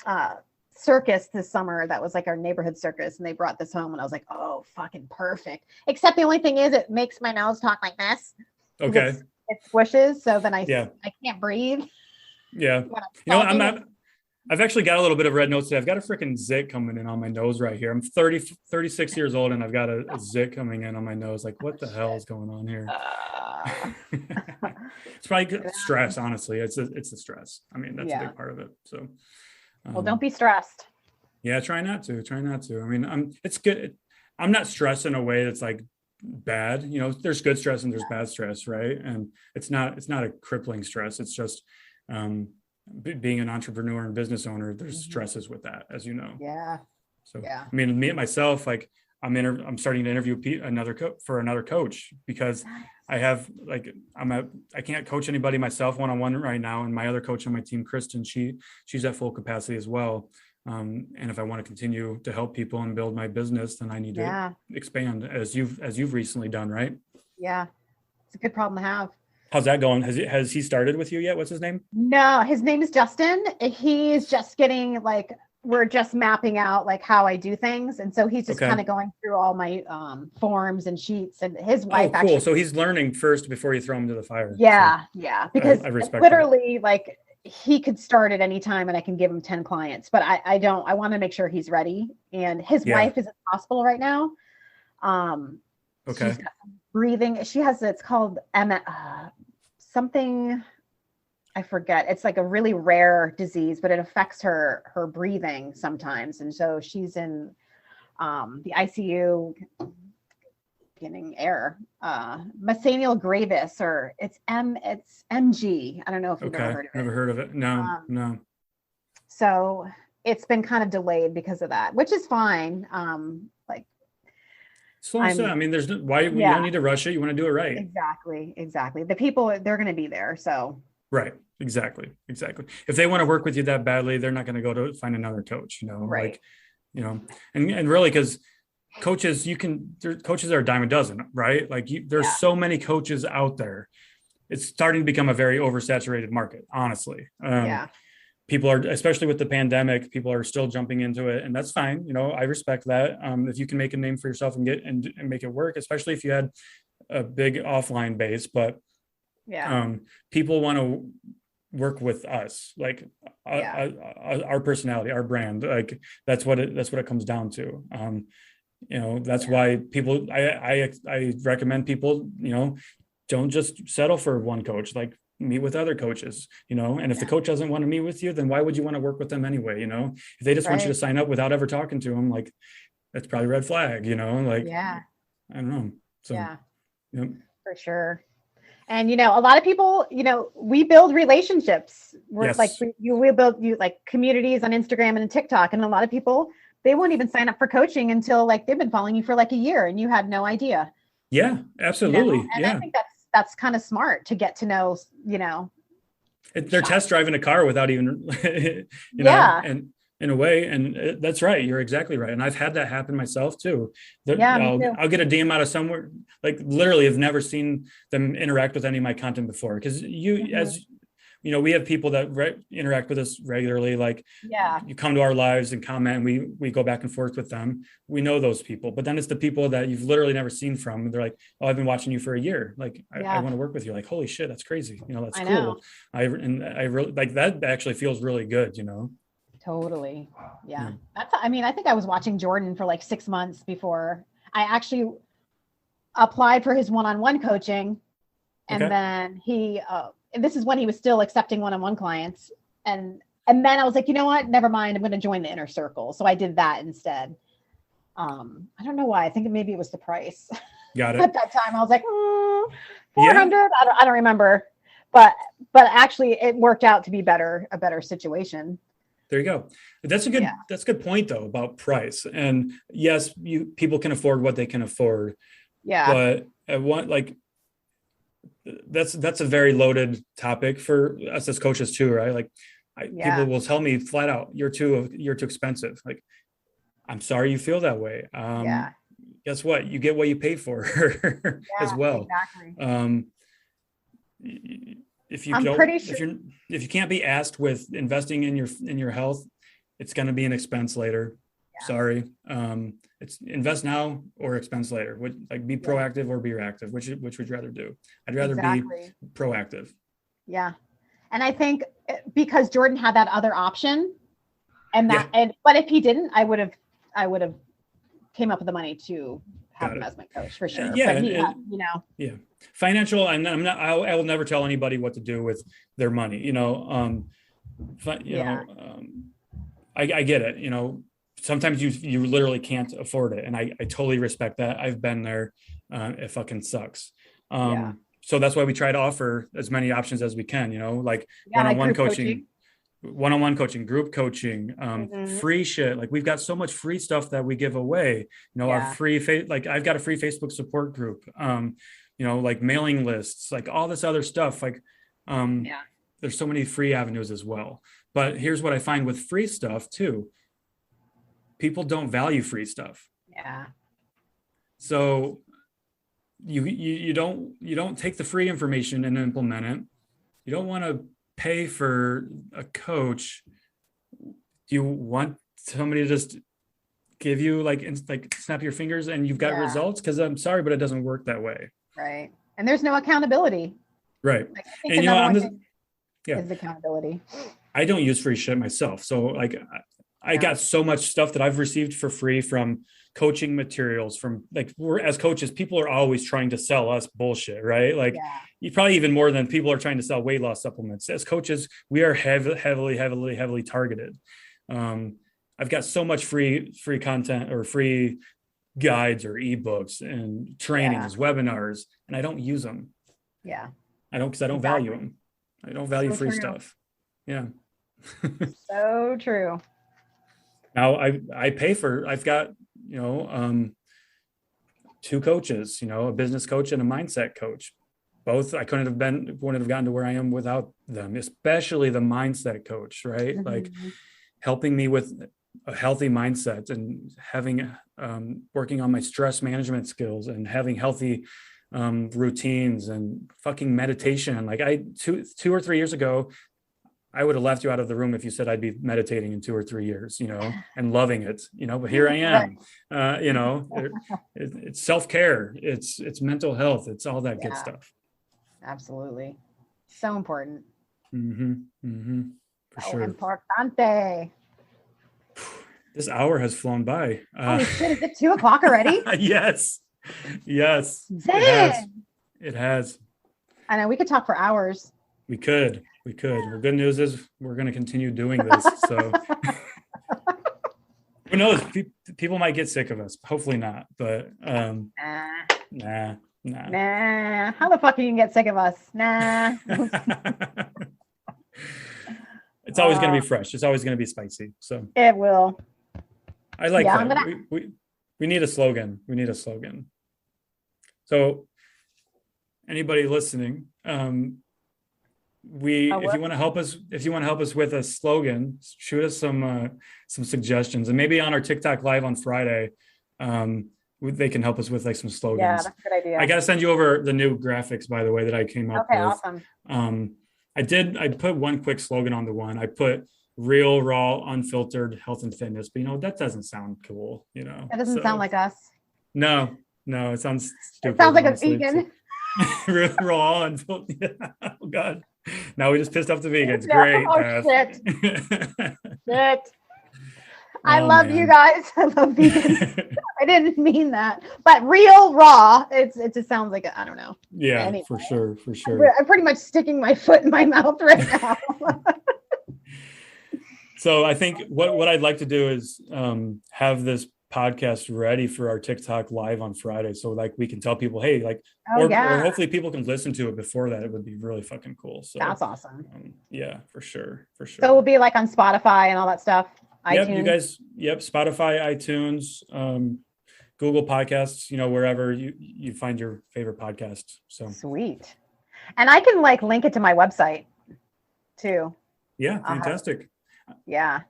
a circus this summer. That was like our neighborhood circus, and they brought this home, and I was like, oh, fucking perfect. Except the only thing is it makes my nose talk like this. Okay. It swishes, so then I can't breathe. Yeah. I've actually got a little bit of red nose today. I've got a freaking zit coming in on my nose right here. I'm 36 years old, and I've got a zit coming in on my nose. Like, what the hell is going on here? It's probably stress, honestly. It's the stress. I mean, that's a big part of it. So well, don't be stressed. Yeah, try not to. I mean, it's good. I'm not stressed in a way that's like bad. There's good stress and there's bad stress, right? And it's not a crippling stress. It's just being an entrepreneur and business owner. There's stresses with that, as you know. Yeah. So I mean, me myself, like I'm starting to interview another coach because I have I can't coach anybody myself one-on-one right now. And my other coach on my team, Kristen, she's at full capacity as well. And if I want to continue to help people and build my business, then I need to expand as you've recently done, right? Yeah. It's a good problem to have. How's that going? Has he started with you yet? What's his name? No, his name is Justin. He's just getting we're just mapping out how I do things. And so he's just kind of going through all my forms and sheets, and his wife. Oh, cool. So he's learning first before you throw him to the fire. Yeah. So yeah. Because I respect literally he could start at any time and I can give him 10 clients, but I want to make sure he's ready. And his wife is in the hospital right now. Okay. She's got breathing. She has, it's called something, I forget. It's like a really rare disease, but it affects her breathing sometimes. And so she's in the ICU getting air. Myasthenia gravis, or it's MG. I don't know if you've ever heard of it. Never heard of it. No. So it's been kind of delayed because of that, which is fine. Slow and steady. I mean, there's why you don't need to rush it. You want to do it right. Exactly. The people, they're going to be there. So. Right. Exactly. If they want to work with you that badly, they're not going to go to find another coach, right. And really, because coaches, coaches are a dime a dozen, right? There's so many coaches out there. It's starting to become a very oversaturated market, honestly. People are, especially with the pandemic, people are still jumping into it, and that's fine. I respect that. If you can make a name for yourself and make it work, especially if you had a big offline base, but people want to work with us, our personality, our brand. That's what it comes down to. That's why people, I recommend people, don't just settle for one coach, meet with other coaches, and if the coach doesn't want to meet with you, then why would you want to work with them anyway? If they just want you to sign up without ever talking to them, that's probably a red flag, I don't know. So, for sure. And, a lot of people, we build relationships. We're we build communities on Instagram and TikTok. And a lot of people, they won't even sign up for coaching until they've been following you for a year and you had no idea. Yeah, absolutely. And I think that's kind of smart to get to know, they're test driving a car without even, and in a way, and that's right. You're exactly right. And I've had that happen myself too. I'll get a DM out of somewhere, literally have never seen them interact with any of my content before. Cause we have people that interact with us regularly. Like, you come to our lives and comment, and we go back and forth with them. We know those people, but then it's the people that you've literally never seen from. And they're like, oh, I've been watching you for a year. Like, I want to work with you. Like, holy shit, that's crazy. That's cool. I really like that. Actually feels really good. Totally. Yeah. I think I was watching Jordan for like 6 months before I actually applied for his one-on-one coaching. And then this is when he was still accepting one-on-one clients. And then I was like, you know what? Never mind. I'm going to join the inner circle. So I did that instead. I don't know why. I think maybe it was the price. Got it. At that time, I was like, 400. Yeah. I don't remember, but actually it worked out to be a better situation. There you go. That's a good point though, about price. And yes, people can afford what they can afford. Yeah. But at one, like, that's a very loaded topic for us as coaches too, right? Like, people will tell me flat out, you're too expensive. Like, I'm sorry you feel that way. Guess what? You get what you pay for as well. Exactly. If you can't be asked with investing in your health, it's going to be an expense later. Yeah. Sorry. It's invest now or expense later. Be proactive or be reactive. Which would you rather do? I'd rather be proactive. Yeah. And I think because Jordan had that other option but if he didn't, I would have came up with the money to have him as my coach for sure. Yeah. Financial. I will never tell anybody what to do with their money. I get it. Sometimes you literally can't afford it. And I totally respect that. I've been there. It fucking sucks. So that's why we try to offer as many options as we can, like one-on-one coaching, group coaching, free shit. Like, we've got so much free stuff that we give away, our free, I've got a free Facebook support group, like mailing lists, like all this other stuff. Like, there's so many free avenues as well. But here's what I find with free stuff too. People don't value free stuff. Yeah. So you don't take the free information and implement it. You don't want to pay for a coach. Do you want somebody to just give you like snap your fingers and you've got results? Because I'm sorry, but it doesn't work that way. Right. And there's no accountability. Right. Like, I think is accountability. I don't use free shit myself. So like, I got so much stuff that I've received for free from coaching materials, from we're, as coaches, people are always trying to sell us bullshit, right? Like, you probably even more than people are trying to sell weight loss supplements. As coaches, we are heavily targeted. I've got so much free content or free guides or ebooks and trainings, webinars, and I don't use them. Yeah. I don't, because I don't value them. I don't value free stuff. Yeah. So true. Now I pay for, I've got, two coaches, a business coach and a mindset coach. Both I wouldn't have gotten to where I am without them, especially the mindset coach, right? Mm-hmm. Like, helping me with a healthy mindset and having, working on my stress management skills and having healthy routines and fucking meditation. Like, 2 or 3 years ago, I would have left you out of the room if you said I'd be meditating in 2 or 3 years, and loving it, but here I am, it's self-care, it's mental health, it's all that good stuff. Absolutely. So important. Mm-hmm. Mm-hmm. For sure. Importante. This hour has flown by. Holy shit, is it 2:00 already? Yes. Dang. It has. I know, we could talk for hours. We could. The good news is we're going to continue doing this. So who knows? People might get sick of us. Hopefully not. But nah. How the fuck can you get sick of us? Nah. It's always going to be fresh. It's always going to be spicy. So it will. I like that. We need a slogan. So anybody listening, if you want to help us with a slogan, shoot us some suggestions, and maybe on our TikTok live on Friday, they can help us with some slogans. Yeah, that's a good idea. I got to send you over the new graphics, by the way, that I came up with. Okay, awesome. I put one quick slogan on the one. I put real, raw, unfiltered health and fitness, but that doesn't sound cool, That doesn't sound like us. No, it sounds stupid. It sounds like honestly. A vegan. Real, raw, unfiltered. Oh God. Now we just pissed off the vegans. Great. Oh, shit. I love you guys. I love vegans. I didn't mean that, but real raw. It just sounds like I don't know. Yeah, anyway, for sure. I'm pretty much sticking my foot in my mouth right now. So I think what I'd like to do is have this podcast ready for our TikTok live on Friday, so like we can tell people, hey, like, or hopefully people can listen to it before that. It would be really fucking cool. So that's awesome. Yeah, for sure. So it will be like on Spotify and all that stuff. Yep, iTunes. you guys. Yep, Spotify, iTunes, Google Podcasts. Wherever you find your favorite podcast. So sweet, and I can like link it to my website too. Yeah, fantastic. Yeah.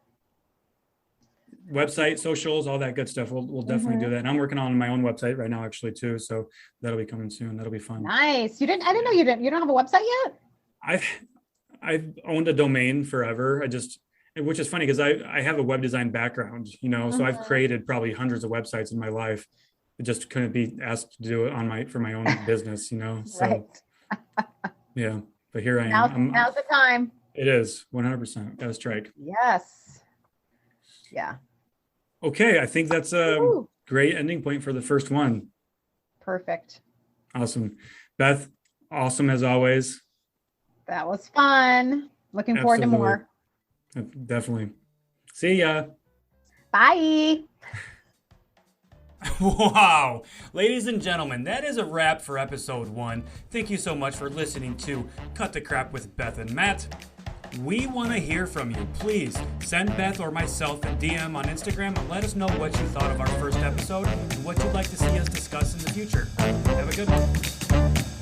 Website, socials, all that good stuff. We'll definitely do that. And I'm working on my own website right now, actually, too. So that'll be coming soon. That'll be fun. Nice. I didn't know you don't have a website yet? I've owned a domain forever. Which is funny because I have a web design background, so I've created probably hundreds of websites in my life. It just couldn't be asked to do it for my own business, So right. Yeah, but here I am. Now's the time. It is 100%. Got a strike. Yes. Yeah. Okay, I think that's a great ending point for the first one. Perfect. Awesome. Beth, awesome as always. That was fun. Looking forward to more. Definitely. See ya. Bye. Wow. Ladies and gentlemen, that is a wrap for episode 1. Thank you so much for listening to Cut the Crap with Beth and Matt. We want to hear from you. Please send Beth or myself a DM on Instagram and let us know what you thought of our first episode and what you'd like to see us discuss in the future. Have a good one.